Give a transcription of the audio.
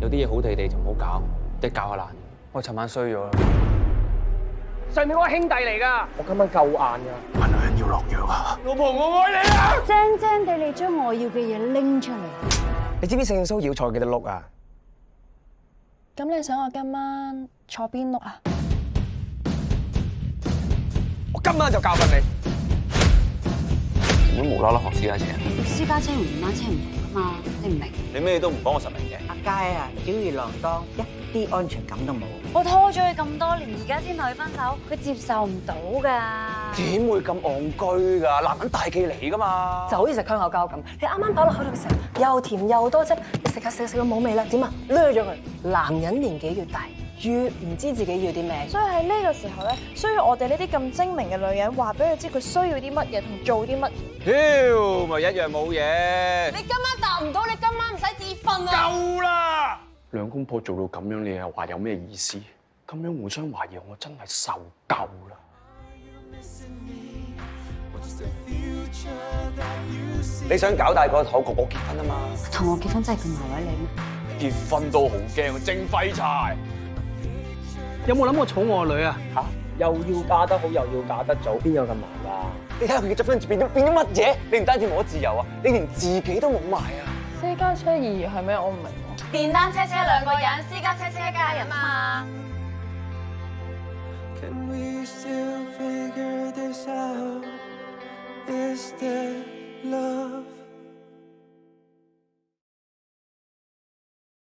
有啲嘢好地地就唔好搞，一搞就爛。我尋晚衰咗啦。上面嗰個兄弟嚟㗎，我今晚夠晏㗎。係女人要落藥啊！老婆，我愛你啊！正正地你將我要嘅嘢拎出嚟。你知唔知聖蘇要坐幾多碌啊？咁你想我今晚坐邊碌啊？我今晚就教訓你。點會無啦啦學私家車？私家車同電單車唔同噶嘛，你唔明？你咩都唔幫我實明嘅。阿佳啊，吊兒郎當，一啲安全感都冇。我拖咗佢咁多年，而家先同佢分手，佢接受唔到噶。點會咁戇居㗎？男人大忌嚟㗎嘛。就好似食香口膠咁，你啱啱擺落口度嘅時候，又甜又多汁，你食下食到冇味啦，點啊？掠咗佢。男人年紀越大，越唔知自己要啲咩。所以喺呢個時候咧，需要我哋呢啲咁精明嘅女人話俾佢知佢需要啲乜嘢同做啲乜嘢。屌，咪一樣冇嘢。你今晚答唔到，你今晚唔使自瞓啊！夠啦！兩公婆做到咁樣，你又話有咩意思？咁樣互相懷疑，我真係受夠啦。你想搞大個頭，個個結婚啊嘛？同我結婚真係咁難為你咩？結婚都好驚，蒸廢柴。有冇諗過娶我個女啊？嚇！又要嫁得好，又要嫁得早，邊有咁難㗎？你睇下佢結咗婚變咗乜嘢？你唔單止冇咗自由啊，你連自己都冇埋啊！私家車意義係咩？我唔明喎。電單車車兩個人，私家車車一家人嘛。Can we still figure this out? Is there